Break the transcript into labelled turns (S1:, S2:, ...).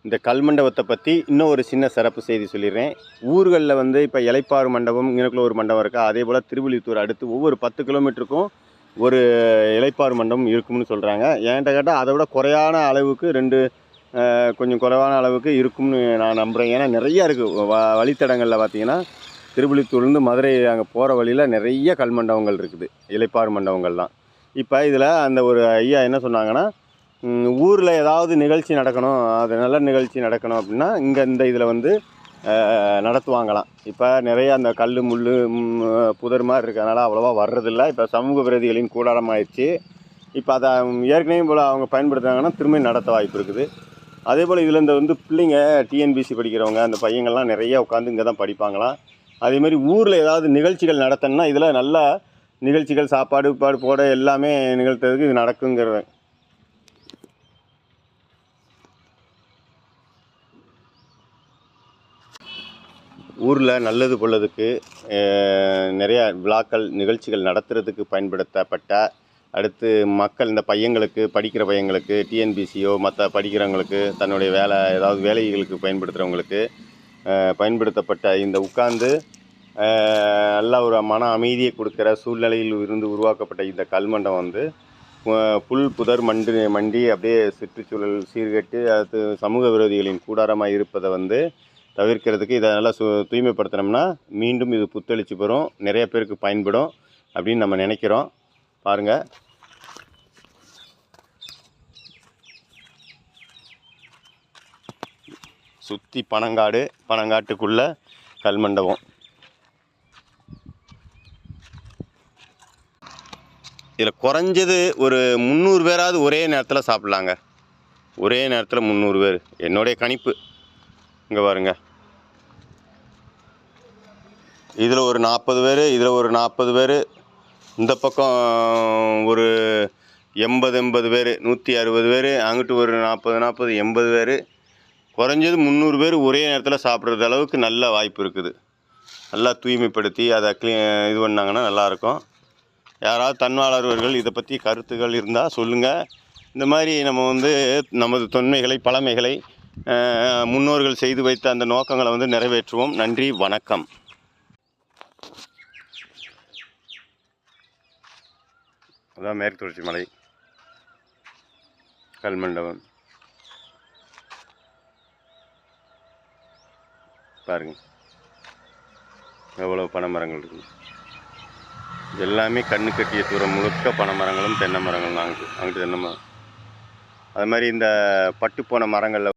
S1: இந்த கல் மண்டபத்தை பற்றி இன்னும் ஒரு சின்ன சிறப்பு செய்தி சொல்லிடுறேன். ஊர்களில் வந்து இப்போ இளைப்பாறு மண்டபம் இங்கனக்குள்ள ஒரு மண்டபம் இருக்கா, அதே போல் திருவள்ளித்தூர் அடுத்து ஒவ்வொரு 10 கிலோமீட்டருக்கும் ஒரு இளைப்பாறு மண்டபம் இருக்கும்னு சொல்கிறாங்க. என்கிட்ட கேட்டால் அதை விட குறையான அளவுக்கு கொஞ்சம் குறைவான அளவுக்கு இருக்கும்னு நான் நம்புகிறேன். ஏன்னா நிறையா இருக்குது. வழித்தடங்களில் பார்த்திங்கன்னா திருவள்ளித்தூர்லேருந்து மதுரை அங்கே போகிற வழியில் நிறைய கல் மண்டபங்கள் இருக்குது, இளைப்பாறு மண்டபங்கள்லாம். இப்போ இதில் அந்த ஒரு ஐயா என்ன சொன்னாங்கன்னா, ஊரில் ஏதாவது நிகழ்ச்சி நடக்கணும், அது நல்ல நிகழ்ச்சி நடக்கணும் அப்படின்னா இந்த இதில் வந்து நடத்துவாங்களாம். இப்போ நிறையா அந்த கல் முள் புதர் மாதிரி இருக்கிறதுனால அவ்வளோவா வர்றதில்லை. இப்போ சமூக விரோதிகளின் கூடாரம் ஆயிடுச்சு. இப்போ அதை ஏற்கனவே போல் அவங்க பயன்படுத்துகிறாங்கன்னா திரும்பி நடத்த வாய்ப்பு இருக்குது. அதே போல் இதில் இந்த வந்து பிள்ளைங்க டிஎன்பிசி படிக்கிறவங்க அந்த பையங்கள்லாம் நிறையா உட்காந்து இங்கே தான் படிப்பாங்களாம். அதேமாதிரி ஊரில் ஏதாவது நிகழ்ச்சிகள் நடத்தணுன்னா இதில் நல்லா நிகழ்ச்சிகள் சாப்பாடு போட எல்லாமே நிகழ்த்துறதுக்கு இது நடக்குங்கிறது. ஊரில் நல்லது கொள்ளதுக்கு நிறையா விழாக்கள் நிகழ்ச்சிகள் நடத்துறதுக்கு பயன்படுத்தப்பட்ட, அடுத்து மக்கள் இந்த பையங்களுக்கு படிக்கிற பையங்களுக்கு டிஎன்பிசியோ மற்ற படிக்கிறவங்களுக்கு தன்னுடைய ஏதாவது வேலைகளுக்கு பயன்படுத்துகிறவங்களுக்கு பயன்படுத்தப்பட்ட இந்த உட்கார்ந்து நல்லா ஒரு மன அமைதியை கொடுக்குற சூழ்நிலையில் இருந்து உருவாக்கப்பட்ட இந்த கல்மண்டபம் வந்து புல் புதர் மண்டி அப்படியே சுற்றுச்சூழல் சீர்கட்டு அது சமூக விரோதிகளின் கூடாரமாக இருப்பதை வந்து தவிர்க்கிறதுக்கு இதை நல்லா தூய்மைப்படுத்தினோம்னா மீண்டும் இது புத்தளிச்சு பெறும், நிறைய பேருக்கு பயன்படும் அப்படின்னு நம்ம நினைக்கிறோம். பாருங்கள், சுற்றி பனங்காட்டுக்குள்ள கல்மண்டபம். இதில் குறைஞ்சது ஒரு 300 பேராவது ஒரே நேரத்தில் சாப்பிட்லாங்க. ஒரே நேரத்தில் 300 பேர் என்னுடைய கணிப்பு. இங்கே பாருங்க, இதில் ஒரு 40 பேர், இதில் ஒரு 40 பேர், இந்த பக்கம் ஒரு 80 பேர், 160 பேர், அங்கிட்டு ஒரு 40 80 பேர், குறைஞ்சது 300 பேர் ஒரே நேரத்தில் சாப்பிட்றது அளவுக்கு நல்ல வாய்ப்பு இருக்குது. நல்லா தூய்மைப்படுத்தி அதை இது பண்ணாங்கன்னா நல்லாயிருக்கும். யாராவது தன்னார்வலர்கள் இதை பற்றி கருத்துக்கள் இருந்தால் சொல்லுங்கள். இந்த மாதிரி நம்ம வந்து நமது தொன்மைகளை பழமைகளை முன்னோர்கள் செய்து வைத்த அந்த நோக்கங்களை வந்து நிறைவேற்றுவோம். நன்றி, வணக்கம். அதான் மேற்கு தொடர்ச்சி மலை கல்மண்டபம் பாருங்கள், எவ்வளோ பனை மரங்கள் இருக்குது. எல்லாமே கண்ணு கட்டிய தூரம் முழுக்க பனை மரங்களும் தென்னை மரங்களும் அங்கிட்டு தென்னை மரம். அது மாதிரி இந்த பட்டு போன மரங்களில்